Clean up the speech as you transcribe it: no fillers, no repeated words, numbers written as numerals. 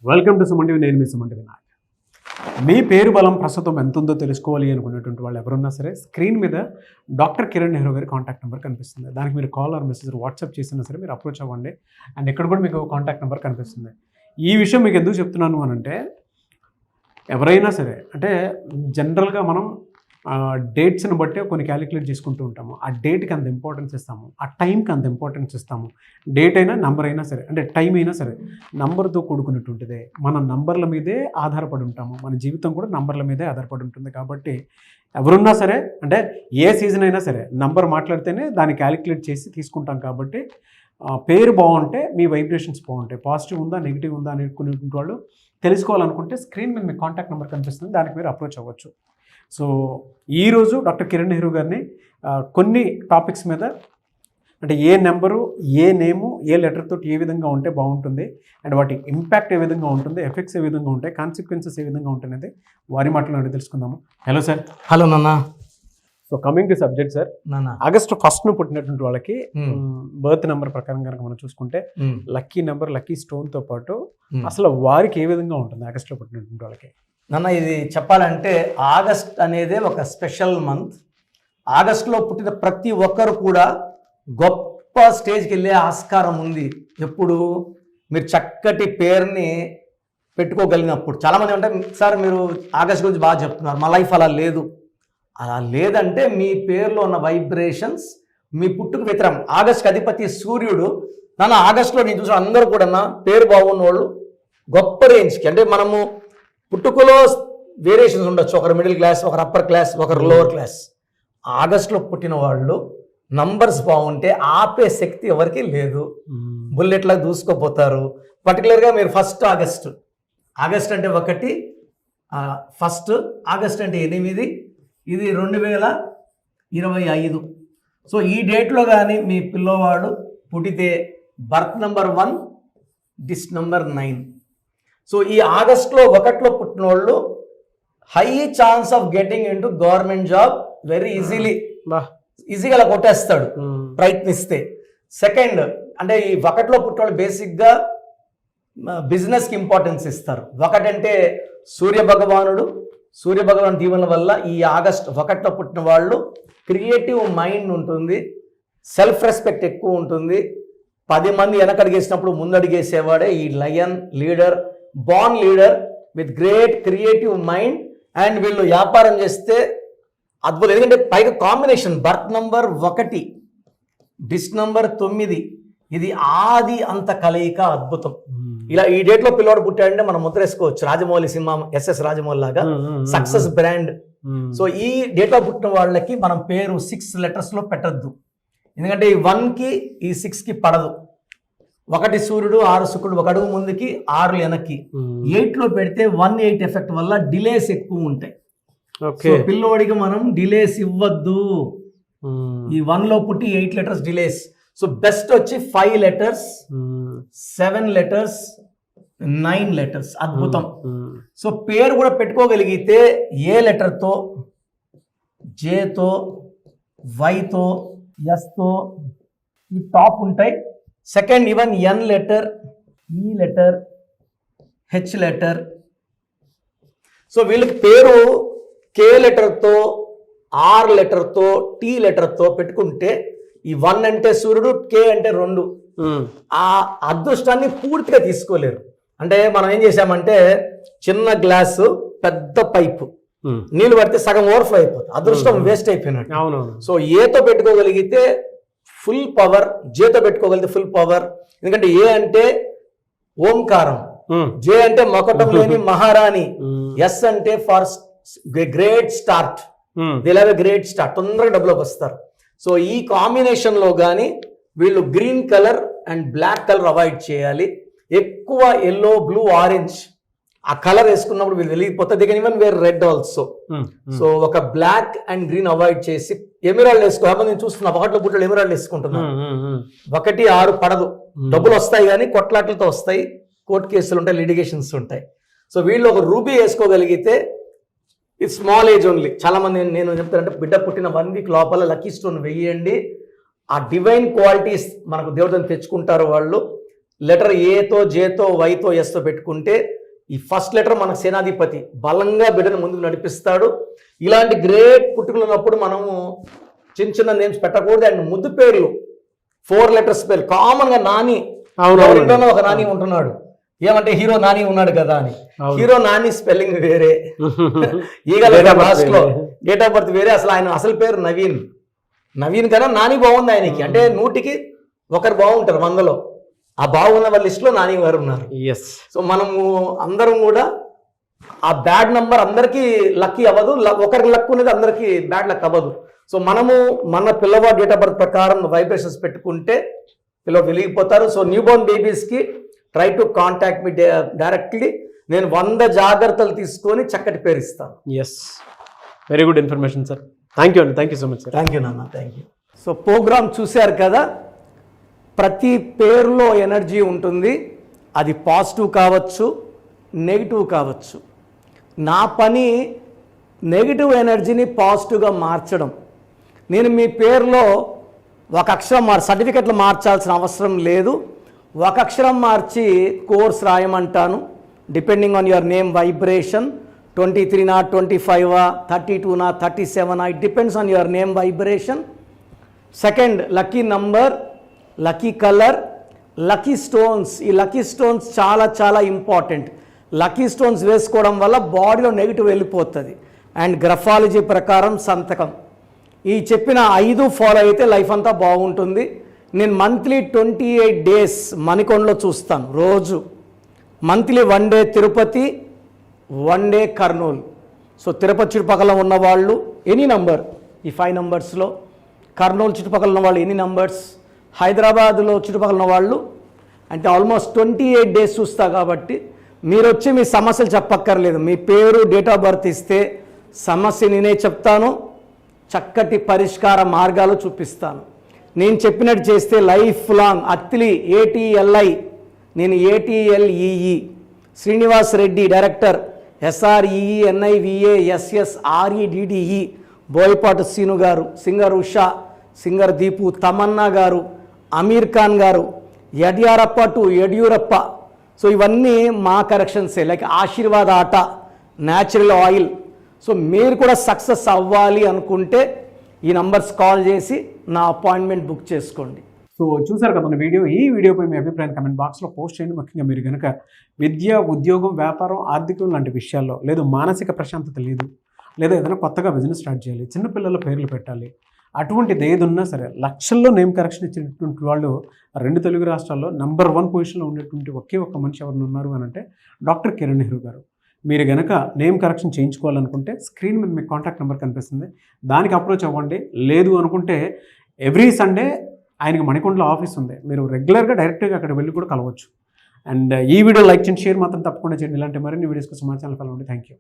Welcome to Suman TV. నేను మీ Suman TV Naik. మీ పేరు బలం ప్రస్తుతం ఎంత ఉందో తెలుసుకోవాలి అనుకునేటువంటి వాళ్ళు ఎవరున్నా సరే స్క్రీన్ మీద డాక్టర్ కిరణ్ నెహ్రూ గారి కాంటాక్ట్ నెంబర్ కనిపిస్తుంది. దానికి మీరు కాల్ ఆర్ మెసేజ్ వాట్సాప్ చేసినా సరే మీరు అప్రోచ్ అవ్వండి. అండ్ ఇక్కడ కూడా మీకు కాంటాక్ట్ నెంబర్ కనిపిస్తుంది. ఈ విషయం మీకు ఎందుకు చెప్తున్నాను అని అంటే, ఎవరైనా సరే అంటే జనరల్గా మనం డేట్స్ని బట్టి కొన్ని క్యాలిక్యులేట్ చేసుకుంటూ ఉంటాము. ఆ డేట్కి అంత ఇంపార్టెన్స్ ఇస్తాము, ఆ టైంకి అంత ఇంపార్టెన్స్ ఇస్తాము. డేట్ అయినా నంబర్ అయినా సరే, అంటే టైం అయినా సరే నంబర్తో కూడుకున్నటువంటిదే. మన నంబర్ల మీదే ఆధారపడి ఉంటాము. మన జీవితం కూడా నంబర్ల మీదే ఆధారపడి ఉంటుంది. కాబట్టి ఎవరున్నా సరే, అంటే ఏ సీజన్ అయినా సరే నంబర్ మాట్లాడితేనే దాన్ని క్యాలిక్యులేట్ చేసి తీసుకుంటాం. కాబట్టి పేరు బాగుంటే మీ వైబ్రేషన్స్ బాగుంటాయి. పాజిటివ్ ఉందా నెగిటివ్ ఉందా అనుకునేటువంటి వాళ్ళు తెలుసుకోవాలనుకుంటే స్క్రీన్ మీద మీ కాంటాక్ట్ నెంబర్ కనిపిస్తుంది, దానికి మీరు అప్రోచ్ అవ్వచ్చు. సో ఈరోజు డాక్టర్ కిరణ్ నెహ్రూ గారిని కొన్ని టాపిక్స్ మీద, అంటే ఏ నెంబరు, ఏ నేము, ఏ లెటర్ తోటి ఏ విధంగా ఉంటే బాగుంటుంది, అండ్ వాటి ఇంపాక్ట్ ఏ విధంగా ఉంటుంది, ఎఫెక్ట్స్ ఏ విధంగా ఉంటాయి, కాన్సిక్వెన్సెస్ ఏ విధంగా ఉంటాయి అనేది వారి మాటలో అడిగి తెలుసుకుందాము. Hello sir. హలో నాన్న. So coming to subject sir, August 1st పుట్టినటువంటి వాళ్ళకి బర్త్ నెంబర్ ప్రకారం కనుక మనం చూసుకుంటే లక్కీ నెంబర్, లక్కీ స్టోన్తో పాటు అసలు వారికి ఏ విధంగా ఉంటుంది ఆగస్ట్లో పుట్టినటువంటి వాళ్ళకి? నాన్న, ఇది చెప్పాలంటే ఆగస్ట్ అనేది ఒక స్పెషల్ మంత్. ఆగస్టులో పుట్టిన ప్రతి ఒక్కరు కూడా గొప్ప స్టేజ్కి వెళ్ళే ఆస్కారం ఉంది. ఎప్పుడు మీరు చక్కటి పేరుని పెట్టుకోగలిగినప్పుడు. చాలామంది అంటే, సార్ మీరు ఆగస్ట్ గురించి బాగా చెప్తున్నారు, మా లైఫ్ అలా లేదు. అలా లేదంటే మీ పేరులో ఉన్న వైబ్రేషన్స్ మీ పుట్టుకు వ్యతిరేకం. ఆగస్ట్కి అధిపతి సూర్యుడు. నాన్న, ఆగస్టులో నేను చూసిన అందరూ కూడా పేరు బాగున్న వాళ్ళు గొప్ప రేంజ్కి, అంటే మనము పుట్టుకలో వేరియేషన్స్ ఉండొచ్చు. ఒకరు మిడిల్ క్లాస్, ఒకరు అప్పర్ క్లాస్, ఒకరు లోవర్ క్లాస్. ఆగస్టులో పుట్టిన వాళ్ళు నంబర్స్ బాగుంటే ఆపే శక్తి ఎవరికి లేదు. బుల్లెట్లా దూసుకోపోతారు. పర్టికులర్గా మీరు ఆగస్ట్ అంటే 1, ఫస్ట్ ఆగస్ట్ అంటే 8, ఇది 2025. సో ఈ డేట్లో కానీ మీ పిల్లవాడు పుట్టితే బర్త్ నెంబర్ 1, డిస్ నెంబర్ 9. సో ఈ ఆగస్ట్లో 1లో పుట్టిన వాళ్ళు high chance of getting into government job very ఈజీగా అలా కొట్టేస్తాడు ప్రయత్నిస్తే. సెకండ్ అంటే ఈ 1లో పుట్టిన వాళ్ళు బేసిక్గా బిజినెస్కి ఇంపార్టెన్స్ ఇస్తారు. 1 అంటే సూర్య భగవాన్ దీవెనల వల్ల ఈ ఆగస్ట్ 1లో పుట్టిన వాళ్ళు క్రియేటివ్ మైండ్ ఉంటుంది, సెల్ఫ్ రెస్పెక్ట్ ఎక్కువ ఉంటుంది. 10 మంది వెనకడిగేసినప్పుడు ముందడిగేసేవాడే ఈ lion leader, born leader with great creative mind. And వీళ్ళు వ్యాపారం చేస్తే అద్భుతం. ఎందుకంటే పైగా కాంబినేషన్ బర్త్ నంబర్ 1, డిస్ నంబర్ 9, ఇది ఆది అంత కలయిక అద్భుతం. ఇలా ఈ డేట్లో పిల్లవాడు పుట్టాడంటే మనం ముద్రేసుకోవచ్చు. రాజమౌళి సినిమా, ఎస్ఎస్ రాజమౌళి లాగా సక్సెస్ బ్రాండ్. సో ఈ డేట్లో పుట్టిన వాళ్ళకి మనం పేరు 6 లెటర్స్లో పెట్టద్దు. ఎందుకంటే ఈ 1కి ఈ 6కి పడదు. 1 సూర్యుడు, 6 శుక్రుడు, 1 అడుగు ముందుకి 6 వెనక్కి. 8లో పెడితే 1-8 ఎఫెక్ట్ వల్ల డిలేస్ ఎక్కువ ఉంటాయి. సో పిల్లోడికి మనం డిలేస్ ఇవ్వద్దు. ఈ 1లో పుట్టి 8 లెటర్స్ డిలేస్. సో బెస్ట్ వచ్చి 5 లెటర్స్, 7 లెటర్స్, 9 లెటర్స్. అద్భుతం. సో పేరు కూడా పెట్టుకోగలిగితే ఏ లెటర్తో, జేతో, వైతో, ఎస్తో ఈ టాప్ ఉంటాయి. సెకండ్ ఈవెన్ ఎన్ లెటర్, ఈ లెటర్, హెచ్ లెటర్. సో వీళ్ళకి పేరు కే లెటర్తో, ఆర్ లెటర్తో, టీ లెటర్తో పెట్టుకుంటే ఈ 1 అంటే సూర్యుడు, కే అంటే 2, ఆ అదృష్టాన్ని పూర్తిగా తీసుకోలేరు. అంటే మనం ఏం చేసామంటే చిన్న గ్లాసు, పెద్ద పైపు, నీళ్ళు పడితే సగం ఓవర్ఫ్లో అయిపోతుంది, అదృష్టం వేస్ట్ అయిపోయినట్టు. సో ఏతో పెట్టుకోగలిగితే ఫుల్ పవర్, జేతో పెట్టుకోగలిగితే ఫుల్ పవర్. ఎందుకంటే ఏ అంటే ఓంకారం, జే అంటే మకటం లేని మహారాణి, ఎస్ అంటే for great start, they'll have a great start, తొందరగా డబ్బులోకి వస్తారు. సో ఈ కాంబినేషన్లో కానీ వీళ్ళు green colour and black colour avoid చేయాలి. ఎక్కువ ఎల్లో, బ్లూ, ఆరెంజ్ ఆ కలర్ వేసుకున్నప్పుడు వీళ్ళు వెలిగిపోతారు. They can even wear red also. So ఒక బ్లాక్ అండ్ గ్రీన్ అవాయిడ్ చేసి ఎమరాల్డ్ వేసుకో. నేను చూస్తున్నా 1లో పుట్టలు ఎమరాల్డ్ వేసుకుంటున్నాను. 1, 6 పడదు. డబ్బులు వస్తాయి కానీ కొట్లాట్లతో వస్తాయి, కోర్టు కేసులు ఉంటాయి, లిటిగేషన్స్ ఉంటాయి. సో వీళ్ళు ఒక రూబీ వేసుకోగలిగితే ఇది స్మాల్ ఏజ్ ఓన్లీ. చాలా మంది నేను చెప్తానంటే బిడ్డ పుట్టిన 1 వీక్ లోపల లక్కీ స్టోన్ వేయండి. ఆ డివైన్ క్వాలిటీస్ మనకు దేవుడిని తెచ్చుకుంటారు వాళ్ళు. లెటర్ ఏతో జేతో వైతో ఎస్తో పెట్టుకుంటే ఈ ఫస్ట్ లెటర్ మన సేనాధిపతి బలంగా బిడ్డను ముందుకు నడిపిస్తాడు. ఇలాంటి గ్రేట్ పుట్టుకలు ఉన్నప్పుడు మనము చిన్న చిన్న నేమ్స్ పెట్టకూడదు. అండ్ ముద్దు పేర్లు 4 letters పేర్లు కామన్గా నాని, ఎవరింట్లోనో ఒక నాని ఉంటున్నాడు. ఏమంటే హీరో నాని ఉన్నాడు కదా అని. హీరో నాని స్పెల్లింగ్ వేరే, ఈగల లాస్ట్ లో డేట్ ఆఫ్ బర్త్ వేరే. అసలు ఆయన అసలు పేరు నవీన్. నవీన్ కన్నా నాని బాగుంది ఆయనకి. అంటే 100కి 1 బాగుంటారు 100లో. ఆ బాగున్న వాళ్ళ లిస్టులో నాని గారు ఉన్నారు. సో మనము అందరం కూడా ఆ బ్యాడ్ నంబర్ అందరికీ లక్కీ అవ్వదు, ఒకరికి లక్ ఉన్నది అందరికీ బ్యాడ్ లక్ అవ్వదు. సో మనము మన పిల్లవాడు డేట్ ఆఫ్ బర్త్ ప్రకారం వైబ్రేషన్స్ పెట్టుకుంటే పిల్లలు వెలిగిపోతారు. సో న్యూ బోర్న్ బేబీస్కి try to contact me directly. నేను 100 జాగ్రత్తలు తీసుకొని చక్కటి పేరు ఇస్తాను. Very good information sir. Thank you అండి. Thank you so much sir. Thank you నాన్న. Thank you. సో ప్రోగ్రామ్ చూశారు కదా, ప్రతి పేరులో ఎనర్జీ ఉంటుంది. అది పాజిటివ్ కావచ్చు, నెగిటివ్ కావచ్చు. నా పని నెగిటివ్ ఎనర్జీని పాజిటివ్గా మార్చడం. నేను మీ పేరులో ఒక అక్షరం సర్టిఫికెట్లు మార్చాల్సిన అవసరం లేదు. ఒక అక్షరం మార్చి కోర్స్ రాయమంటాను. Depending on your name vibration 23 25 32 37 it depends on your name vibration. Second, lucky number, lucky colour, lucky stones. ఈ లక్కీ స్టోన్స్ చాలా చాలా ఇంపార్టెంట్. లక్కీ స్టోన్స్ వేసుకోవడం వల్ల బాడీలో నెగిటివ్ వెళ్ళిపోతుంది. అండ్ గ్రఫాలజీ ప్రకారం సంతకం. ఈ చెప్పిన 5 ఫాలో అయితే లైఫ్ అంతా బాగుంటుంది. నేను మంత్లీ 28 days మణికొండలో చూస్తాను రోజు. Monthly 1 day Tirupati, 1 day Kurnool. So Tirupati చుట్టుపక్కల ఉన్నవాళ్ళు ఎనీ నంబర్, ఈ 5 numbers-లో, కర్నూలు చుట్టుపక్కల ఉన్న వాళ్ళు ఎనీ నంబర్స్, హైదరాబాద్లో చుట్టుపక్కల ఉన్న వాళ్ళు అంటే ఆల్మోస్ట్ 28 days చూస్తా. కాబట్టి మీరు వచ్చి మీ సమస్యలు చెప్పక్కర్లేదు. మీ పేరు, డేట్ ఆఫ్ బర్త్ ఇస్తే సమస్య నేనే చెప్తాను, చక్కటి పరిష్కార మార్గాలు చూపిస్తాను. నేను చెప్పినట్టు చేస్తే లైఫ్ లాంగ్. అత్తిలి ATLI, నేను ATLEE. Srinivas Reddy director, SREENIVASSREDDE. Boyapati Seenu garu, singer Usha, singer Deepu, Tamannaah garu, Aamir Khan గారు, యడ్యారప్ప టు యడ్యూరప్ప. సో ఇవన్నీ మా కరెక్షన్సే. లైక్ ఆశీర్వాద్ ఆట, న్యాచురల్ ఆయిల్. సో మీరు కూడా సక్సెస్ అవ్వాలి అనుకుంటే ఈ నంబర్స్ కాల్ చేసి నా అపాయింట్మెంట్ బుక్ చేసుకోండి. సో చూసారు కదా మన వీడియో. ఈ వీడియోపై మీ అభిప్రాయం కమెంట్ బాక్స్లో పోస్ట్ చేయండి. ముఖ్యంగా మీరు కనుక విద్య, ఉద్యోగం, వ్యాపారం, ఆర్థికం లాంటి విషయాల్లో, లేదు మానసిక ప్రశాంతత లేదు, లేదా ఏదైనా కొత్తగా బిజినెస్ స్టార్ట్ చేయాలి, చిన్నపిల్లల పేర్లు పెట్టాలి, అటువంటిది ఏదున్నా సరే లక్షల్లో నేమ్ కరెక్షన్ ఇచ్చినటువంటి వాళ్ళు 2 తెలుగు రాష్ట్రాల్లో నంబర్ 1 పొజిషన్లో ఉండేటువంటి ఒకే ఒక్క మనిషి ఎవరు ఉన్నారు అని అంటే డాక్టర్ కిరణ్ నెహ్రూ గారు. మీరు కనుక నేమ్ కరెక్షన్ చేయించుకోవాలనుకుంటే స్క్రీన్ మీద మీకు కాంటాక్ట్ నెంబర్ కనిపిస్తుంది, దానికి అప్రోచ్ అవ్వండి. లేదు అనుకుంటే ఎవ్రీ సండే ఆయనకి మణికొండలో ఆఫీస్ ఉంది, మీరు రెగ్యులర్గా డైరెక్ట్గా అక్కడ వెళ్ళి కూడా కలవచ్చు. అండ్ ఈ వీడియో లైక్ చేయండి, షేర్ మాత్రం తప్పకుండా చేయండి. ఇలాంటి మరిన్ని వీడియోస్ కోసం మా ఛానల్ ఫాలో అవ్వండి. Thank you.